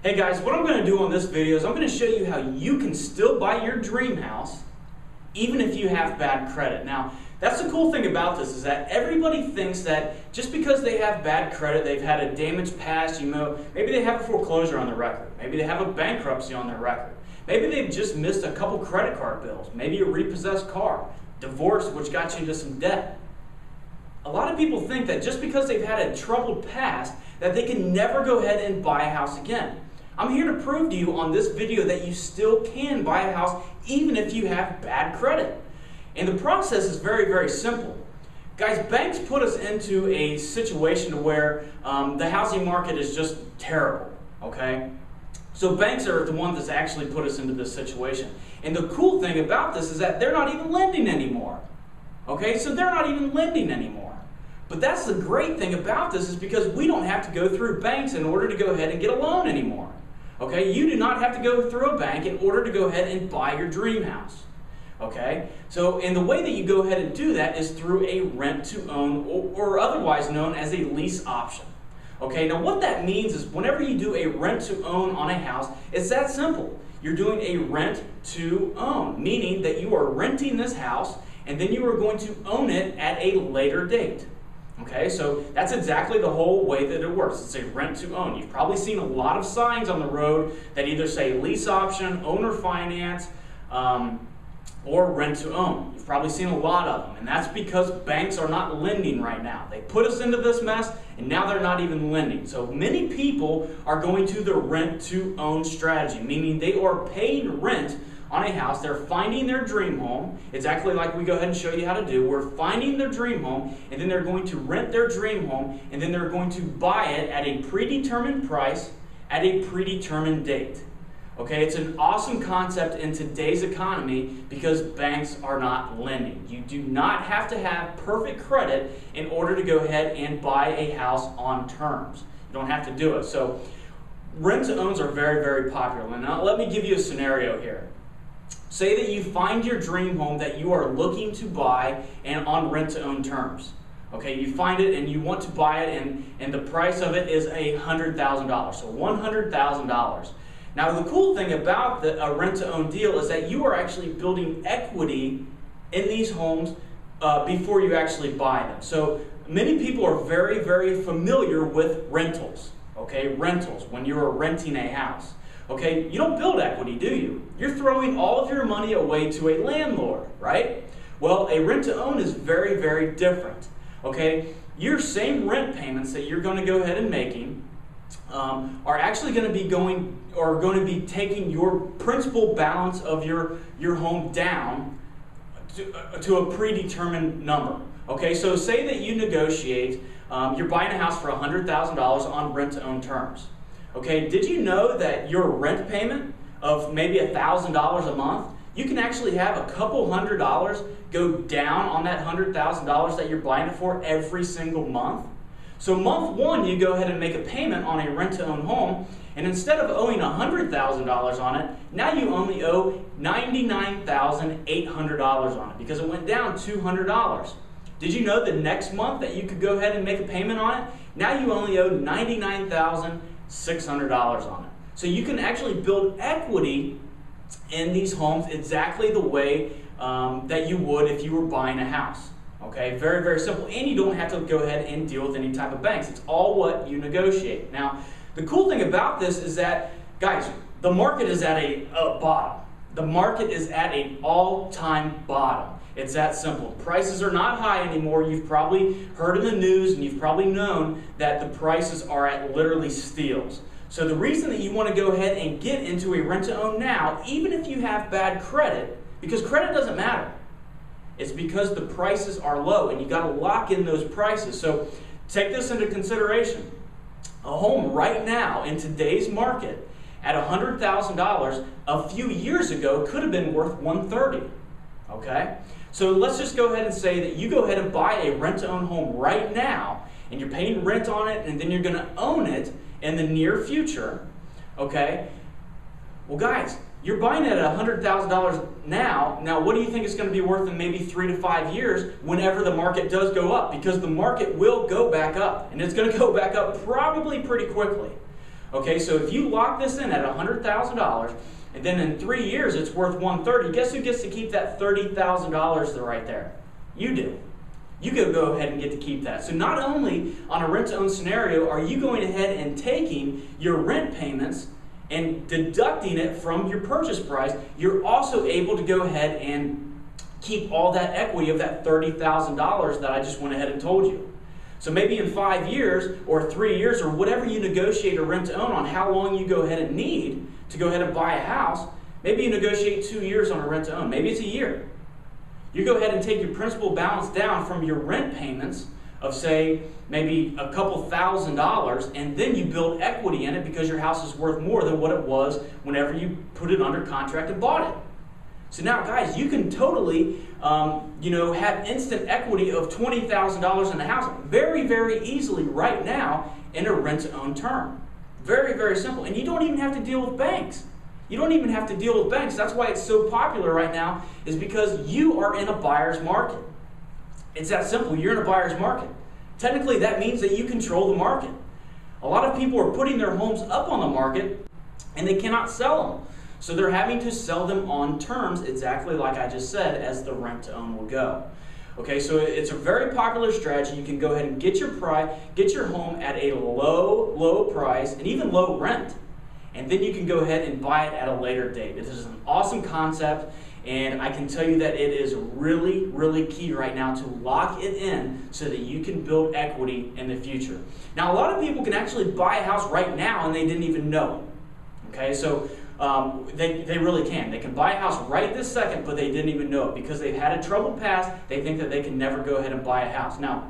Hey guys, what I'm going to do on this video is I'm going to show you how you can still buy your dream house even if you have bad credit. Now, that's the cool thing about this is that everybody thinks that just because they have bad credit, they've had a damaged past, maybe they have a foreclosure on their record, maybe they have a bankruptcy on their record, maybe they've just missed a couple credit card bills, maybe a repossessed car, divorce which got you into some debt. A lot of people think that just because they've had a troubled past that they can never go ahead and buy a house again. I'm here to prove to you on this video that you still can buy a house even if you have bad credit. And the process is very, very simple. Guys, banks put us into a situation to where the housing market is just terrible, okay? So banks are the ones that's actually put us into this situation. And the cool thing about this is that they're not even lending anymore, okay? So they're not even lending anymore. But that's the great thing about this is because we don't have to go through banks in order to go ahead and get a loan anymore. Okay, you do not have to go through a bank in order to go ahead and buy your dream house. Okay, so and the way that you go ahead and do that is through a rent-to-own or otherwise known as a lease option. Okay, now what that means is whenever you do a rent-to-own on a house, it's that simple. You're doing a rent-to-own, meaning that you are renting this house and then you are going to own it at a later date. Okay, so that's exactly the whole way that it works. It's a rent-to-own. You've probably seen a lot of signs on the road that either say lease option, owner finance, or rent-to-own. You've probably seen a lot of them, and that's because banks are not lending right now. They put us into this mess, and now they're not even lending. So many people are going to the rent-to-own strategy, meaning they are paying rent on a house. They're finding their dream home, exactly like we go ahead and show you how to do. We're finding their dream home, and then they're going to rent their dream home, and then they're going to buy it at a predetermined price at a predetermined date. Okay, it's an awesome concept in today's economy because banks are not lending. You do not have to have perfect credit in order to go ahead and buy a house on terms. You don't have to do it. So rent-to-owns are very, very popular. Now let me give you a scenario here. Say that you find your dream home that you are looking to buy and on rent-to-own terms. Okay, you find it and you want to buy it and the price of it is $100,000, so $100,000. Now the cool thing about a rent-to-own deal is that you are actually building equity in these homes before you actually buy them. So many people are very, very familiar with rentals, okay, rentals, when you are renting a house. Okay, you don't build equity, do you? You're throwing all of your money away to a landlord, right? Well, a rent-to-own is very, very different. Okay, your same rent payments that you're going to go ahead and making are actually going to be taking your principal balance of your home down to a predetermined number. Okay, so say that you negotiate, you're buying a house for $100,000 on rent-to-own terms. Okay, did you know that your rent payment of maybe $1,000 a month, you can actually have a couple $100 go down on that $100,000 that you're buying it for every single month? So month one, you go ahead and make a payment on a rent-to-own home, and instead of owing $100,000 on it, now you only owe $99,800 on it because it went down $200. Did you know the next month that you could go ahead and make a payment on it? Now you only owe $99,600 on it. So you can actually build equity in these homes exactly the way that you would if you were buying a house. Okay, very, very simple. And you don't have to go ahead and deal with any type of banks. It's all what you negotiate. Now, the cool thing about this is that, guys, the market is at a bottom. The market is at an all-time bottom. It's that simple. Prices are not high anymore. You've probably heard in the news and you've probably known that the prices are at literally steals. So the reason that you want to go ahead and get into a rent-to-own now, even if you have bad credit, because credit doesn't matter, it's because the prices are low and you got to lock in those prices. So take this into consideration. A home right now in today's market at $100,000 a few years ago could have been worth $130,000. Okay? So let's just go ahead and say that you go ahead and buy a rent-to-own home right now and you're paying rent on it and then you're going to own it in the near future. Okay? Well, guys, you're buying it at $100,000 now. Now, what do you think it's going to be worth in maybe 3 to 5 years whenever the market does go up? Because the market will go back up, and it's going to go back up probably pretty quickly. Okay, so if you lock this in at $100,000, and then in 3 years it's worth $130,000, guess who gets to keep that $30,000 right there? You do. You go ahead and get to keep that. So not only on a rent-to-own scenario are you going ahead and taking your rent payments and deducting it from your purchase price, you're also able to go ahead and keep all that equity of that $30,000 that I just went ahead and told you. So maybe in 5 years or 3 years or whatever you negotiate a rent-to-own on how long you go ahead and need to go ahead and buy a house, maybe you negotiate 2 years on a rent-to-own, maybe it's a year. You go ahead and take your principal balance down from your rent payments of, say, maybe a couple $1,000s, and then you build equity in it because your house is worth more than what it was whenever you put it under contract and bought it. So now, guys, you can totally, have instant equity of $20,000 in a house very, very easily right now in a rent-to-own term. Very, very simple. And you don't even have to deal with banks. You don't even have to deal with banks. That's why it's so popular right now, is because you are in a buyer's market. It's that simple. You're in a buyer's market. Technically, that means that you control the market. A lot of people are putting their homes up on the market and they cannot sell them. So they're having to sell them on terms, exactly like I just said, as the rent-to-own will go. Okay, so it's a very popular strategy. You can go ahead and get your home at a low price and even low rent. And then you can go ahead and buy it at a later date. This is an awesome concept, and I can tell you that it is really, really key right now to lock it in so that you can build equity in the future. Now, a lot of people can actually buy a house right now and they didn't even know it. Okay, so they really can. They can buy a house right this second, but they didn't even know it because they've had a troubled past. They think that they can never go ahead and buy a house. Now,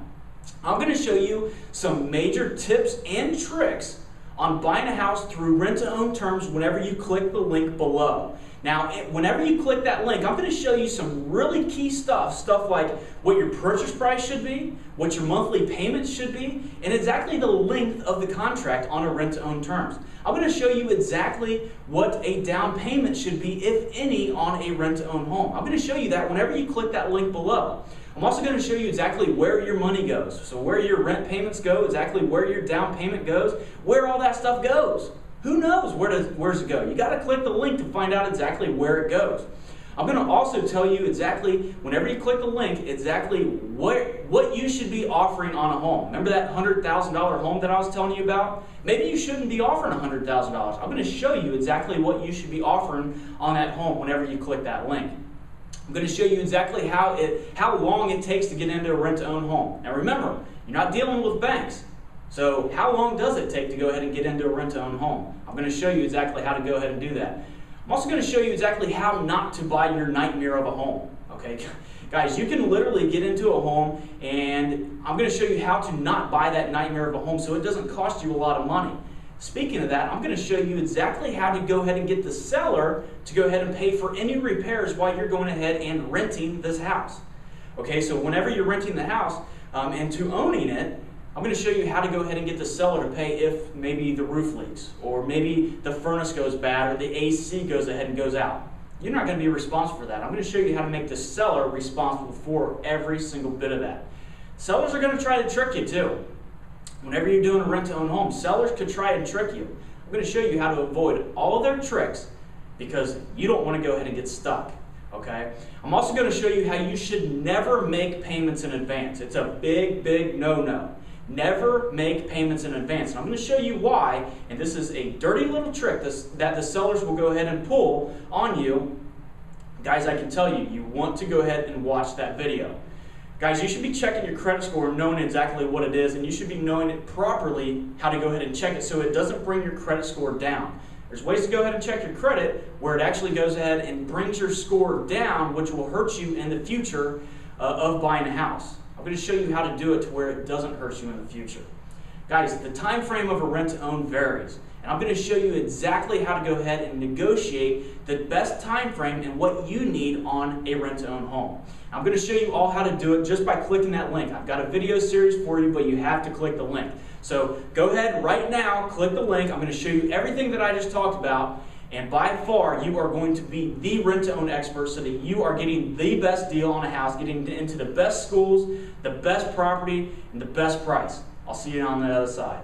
I'm going to show you some major tips and tricks on buying a house through rent-to-own terms whenever you click the link below. Now, whenever you click that link, I'm going to show you some really key stuff like what your purchase price should be, what your monthly payments should be, and exactly the length of the contract on a rent-to-own terms. I'm going to show you exactly what a down payment should be, if any, on a rent-to-own home. I'm going to show you that whenever you click that link below. I'm also going to show you exactly where your money goes. So where your rent payments go, exactly where your down payment goes, where all that stuff goes. Who knows where's it go? You got to click the link to find out exactly where it goes. I'm going to also tell you exactly, whenever you click the link, exactly what you should be offering on a home. Remember that $100,000 home that I was telling you about? Maybe you shouldn't be offering $100,000. I'm going to show you exactly what you should be offering on that home whenever you click that link. I'm going to show you exactly how long it takes to get into a rent-to-own home. Now remember, you're not dealing with banks. So how long does it take to go ahead and get into a rent-to-own home? I'm going to show you exactly how to go ahead and do that. I'm also going to show you exactly how not to buy your nightmare of a home. Okay, guys, you can literally get into a home, and I'm going to show you how to not buy that nightmare of a home so it doesn't cost you a lot of money. Speaking of that, I'm going to show you exactly how to go ahead and get the seller to go ahead and pay for any repairs while you're going ahead and renting this house. Okay, so whenever you're renting the house and to owning it, I'm going to show you how to go ahead and get the seller to pay if maybe the roof leaks, or maybe the furnace goes bad, or the AC goes ahead and goes out. You're not going to be responsible for that. I'm going to show you how to make the seller responsible for every single bit of that. Sellers are going to try to trick you too. Whenever you're doing a rent-to-own home, sellers could try and trick you. I'm going to show you how to avoid all of their tricks because you don't want to go ahead and get stuck. Okay? I'm also going to show you how you should never make payments in advance. It's a big, big no-no. Never make payments in advance. And I'm going to show you why, and this is a dirty little trick that the sellers will go ahead and pull on you. Guys, I can tell you, you want to go ahead and watch that video. Guys, you should be checking your credit score, knowing exactly what it is, and you should be knowing it properly how to go ahead and check it so it doesn't bring your credit score down. There's ways to go ahead and check your credit where it actually goes ahead and brings your score down, which will hurt you in the future of buying a house. I'm going to show you how to do it to where it doesn't hurt you in the future. Guys, the time frame of a rent-to-own varies, and I'm going to show you exactly how to go ahead and negotiate the best time frame and what you need on a rent-to-own home. I'm going to show you all how to do it just by clicking that link. I've got a video series for you, but you have to click the link. So go ahead right now, click the link. I'm going to show you everything that I just talked about, and by far you are going to be the rent-to-own expert so that you are getting the best deal on a house, getting into the best schools, the best property, and the best price. I'll see you on the other side.